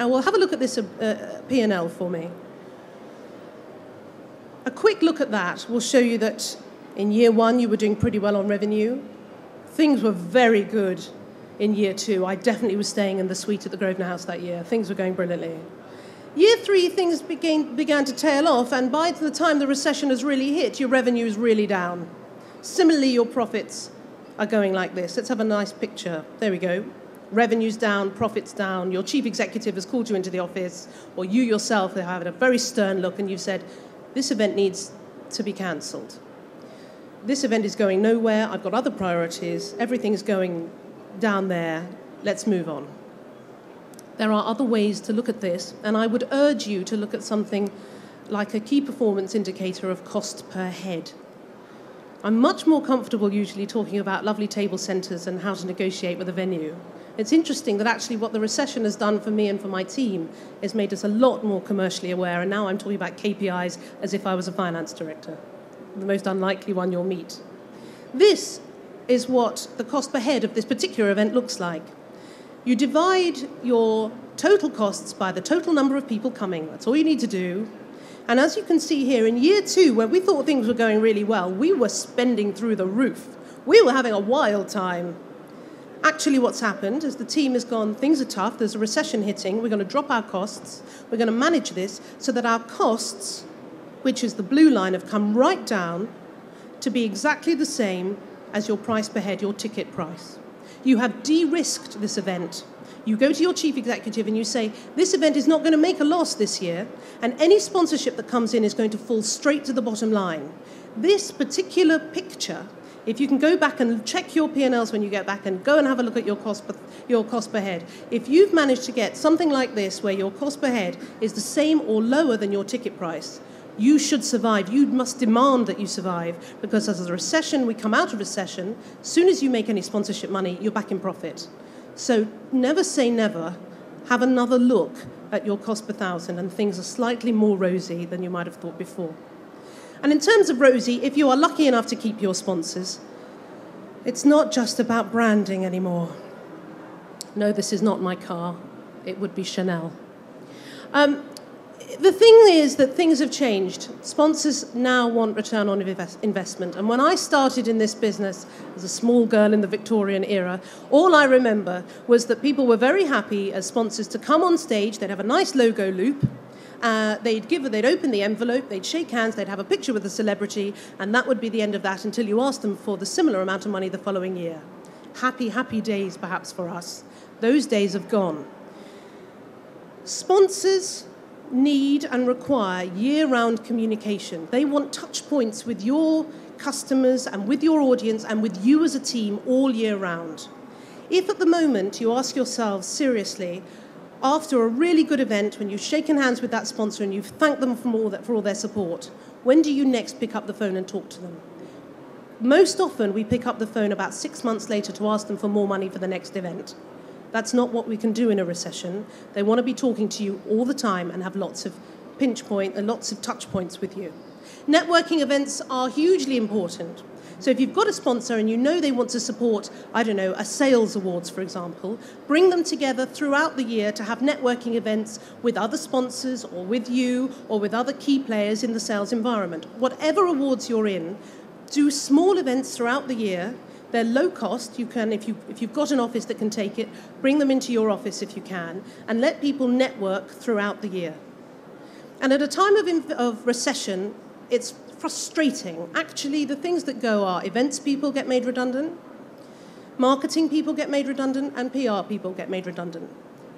And we'll have a look at this P&L for me. A quick look at that will show you that in year 1 you were doing pretty well on revenue. Things were very good in year 2. I definitely was staying in the suite at the Grosvenor House that year. Things were going brilliantly. Year 3, things began to tail off, and by the time the recession has really hit, your revenue is really down. Similarly, your profits are going like this. Let's have a nice picture. There we go. Revenue's down, profits down. Your chief executive has called you into the office, or you yourself have had a very stern look, and you've said, this event needs to be cancelled. This event is going nowhere. I've got other priorities. Everything's going down there. Let's move on. There are other ways to look at this, and I would urge you to look at something like a key performance indicator of cost per head. I'm much more comfortable usually talking about lovely table centres and how to negotiate with a venue. It's interesting that actually what the recession has done for me and for my team is made us a lot more commercially aware, and now I'm talking about KPIs as if I was a finance director, the most unlikely one you'll meet. This is what the cost per head of this particular event looks like. You divide your total costs by the total number of people coming. That's all you need to do. And as you can see here, in year 2, when we thought things were going really well, we were spending through the roof. We were having a wild time. Actually, what's happened is the team has gone, things are tough, there's a recession hitting, we're going to drop our costs, we're going to manage this so that our costs, which is the blue line, have come right down to be exactly the same as your price per head, your ticket price. You have de-risked this event. You go to your chief executive and you say, this event is not going to make a loss this year, and any sponsorship that comes in is going to fall straight to the bottom line. This particular picture, if you can go back and check your P&Ls when you get back and go and have a look at your cost per head, if you've managed to get something like this where your cost per head is the same or lower than your ticket price, you should survive. You must demand that you survive, because as a recession, we come out of recession, as soon as you make any sponsorship money, you're back in profit. So never say never. Have another look at your cost per thousand, and things are slightly more rosy than you might have thought before. And in terms of rosy, if you are lucky enough to keep your sponsors, it's not just about branding anymore. No, this is not my car. It would be Chanel. The thing is that things have changed. Sponsors now want return on investment. And when I started in this business as a small girl in the Victorian era, all I remember was that people were very happy as sponsors to come on stage. They'd have a nice logo loop. They'd open the envelope, they'd shake hands, they'd have a picture with a celebrity, and that would be the end of that until you asked them for the similar amount of money the following year. Happy, happy days, perhaps, for us. Those days have gone. Sponsors need and require year-round communication. They want touch points with your customers and with your audience and with you as a team all year round. If at the moment you ask yourselves seriously, after a really good event, when you've shaken hands with that sponsor and you've thanked them for all their support, when do you next pick up the phone and talk to them? Most often we pick up the phone about 6 months later to ask them for more money for the next event. That's not what we can do in a recession. They want to be talking to you all the time and have lots of pinch point and lots of touch points with you. Networking events are hugely important. So if you've got a sponsor and you know they want to support, I don't know, a sales awards, for example, bring them together throughout the year to have networking events with other sponsors or with you or with other key players in the sales environment. Whatever awards you're in, do small events throughout the year. They're low cost. You can, if you've got an office that can take it, bring them into your office if you can, and let people network throughout the year. And at a time of recession, it's frustrating. Actually, the things that go are events people get made redundant, marketing people get made redundant, and PR people get made redundant.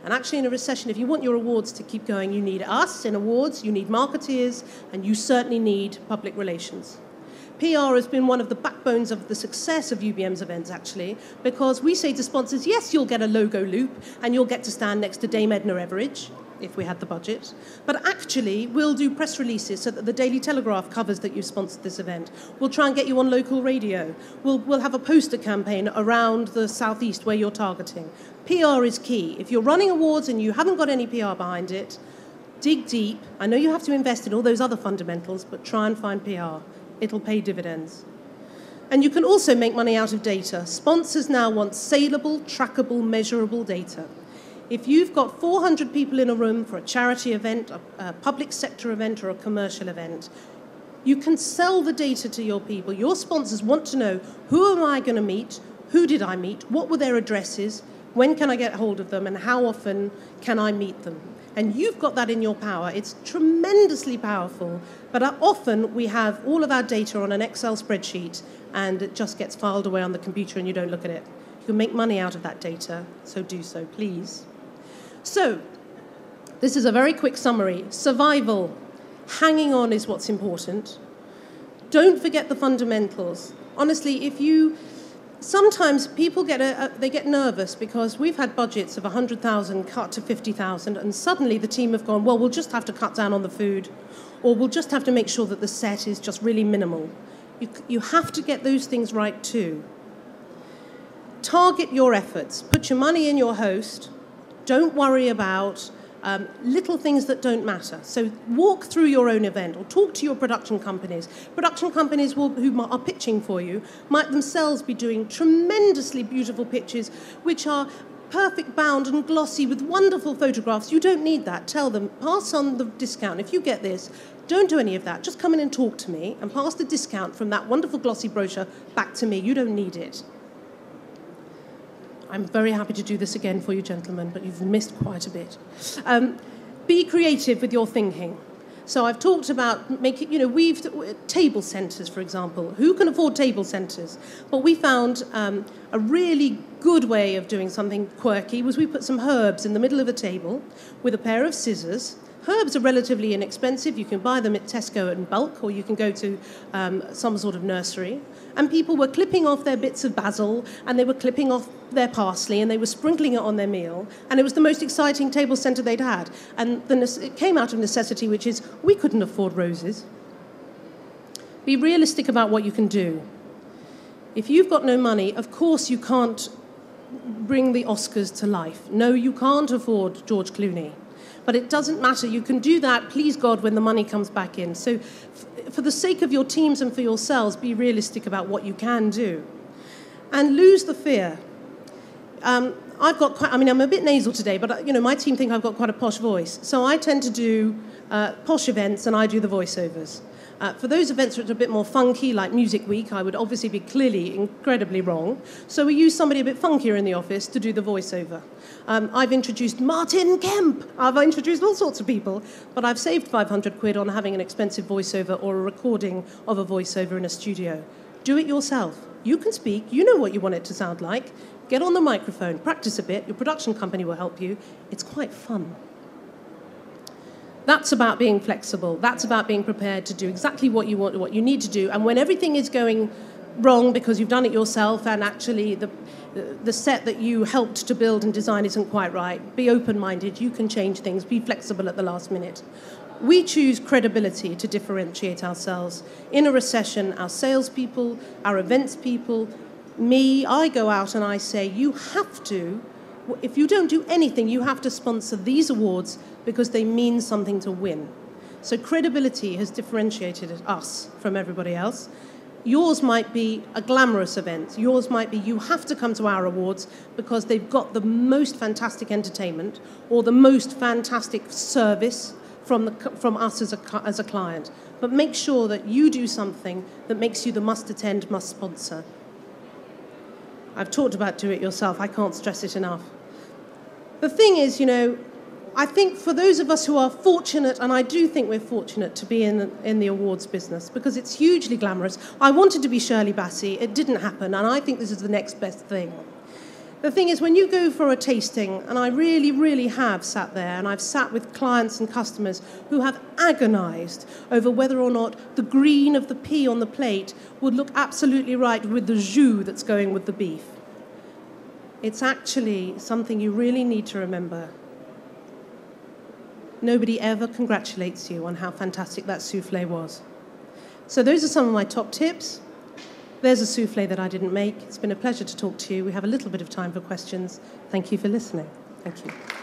And actually, in a recession, if you want your awards to keep going, you need us in awards, you need marketeers, and you certainly need public relations. PR has been one of the backbones of the success of UBM's events, actually, because we say to sponsors, yes, you'll get a logo loop, and you'll get to stand next to Dame Edna Everage, if we had the budget. But actually, we'll do press releases so that the Daily Telegraph covers that you've sponsored this event. We'll try and get you on local radio. We'll have a poster campaign around the southeast where you're targeting. PR is key. If you're running awards and you haven't got any PR behind it, dig deep. I know you have to invest in all those other fundamentals, but try and find PR. It'll pay dividends. And you can also make money out of data. Sponsors now want saleable, trackable, measurable data. If you've got 400 people in a room for a charity event, a public sector event, or a commercial event, you can sell the data to your people. Your sponsors want to know, who am I going to meet? Who did I meet? What were their addresses? When can I get hold of them? And how often can I meet them? And you've got that in your power. It's tremendously powerful. But often we have all of our data on an Excel spreadsheet, and it just gets filed away on the computer and you don't look at it. You can make money out of that data, so do so, please. So, this is a very quick summary. Survival. Hanging on is what's important. Don't forget the fundamentals. Honestly, sometimes people get nervous because we've had budgets of 100,000 cut to 50,000, and suddenly the team have gone, well, we'll just have to cut down on the food, or we'll just have to make sure that the set is just really minimal. You have to get those things right too. Target your efforts. Put your money in your host. Don't worry about little things that don't matter. So walk through your own event or talk to your production companies. Production companies who are pitching for you might themselves be doing tremendously beautiful pitches which are perfect bound and glossy with wonderful photographs. You don't need that. Tell them, pass on the discount. If you get this, don't do any of that. Just come in and talk to me and pass the discount from that wonderful glossy brochure back to me. You don't need it. I'm very happy to do this again for you, gentlemen, but you've missed quite a bit. Be creative with your thinking. So I've talked about table centres, for example. Who can afford table centres? Well, we found a really good way of doing something quirky was we put some herbs in the middle of a table with a pair of scissors. Herbs are relatively inexpensive. You can buy them at Tesco in bulk, or you can go to some sort of nursery. And people were clipping off their bits of basil, and they were clipping off their parsley, and they were sprinkling it on their meal. And it was the most exciting table centre they'd had. And it came out of necessity, which is we couldn't afford roses. Be realistic about what you can do. If you've got no money, of course you can't bring the Oscars to life. No, you can't afford George Clooney. But it doesn't matter. You can do that, please God, when the money comes back in. So for the sake of your teams and for yourselves, be realistic about what you can do. And lose the fear. I'm a bit nasal today, but my team think I've got quite a posh voice. So I tend to do posh events, and I do the voiceovers. For those events which are a bit more funky, like Music Week, I would obviously be clearly incredibly wrong. So we use somebody a bit funkier in the office to do the voiceover. I've introduced Martin Kemp. I've introduced all sorts of people. But I've saved 500 quid on having an expensive voiceover or a recording of a voiceover in a studio. Do it yourself. You can speak. You know what you want it to sound like. Get on the microphone. Practice a bit. Your production company will help you. It's quite fun. That's about being flexible. That's about being prepared to do exactly what you want, what you need to do. And when everything is going wrong because you've done it yourself and actually the set that you helped to build and design isn't quite right, be open-minded. You can change things. Be flexible at the last minute. We choose credibility to differentiate ourselves. In a recession, our salespeople, our events people, I go out and I say, you have to, if you don't do anything, you have to sponsor these awards because they mean something to win. So credibility has differentiated us from everybody else. Yours might be a glamorous event. Yours might be you have to come to our awards because they've got the most fantastic entertainment or the most fantastic service from us as a client. But make sure that you do something that makes you the must attend, must sponsor. I've talked about do it yourself. I can't stress it enough. The thing is, I think for those of us who are fortunate, and I do think we're fortunate to be in the awards business because it's hugely glamorous. I wanted to be Shirley Bassey. It didn't happen, and I think this is the next best thing. The thing is, when you go for a tasting, and I really, really have sat there, and I've sat with clients and customers who have agonized over whether or not the green of the pea on the plate would look absolutely right with the jus that's going with the beef. It's actually something you really need to remember. Nobody ever congratulates you on how fantastic that souffle was. So those are some of my top tips. There's a souffle that I didn't make. It's been a pleasure to talk to you. We have a little bit of time for questions. Thank you for listening. Thank you.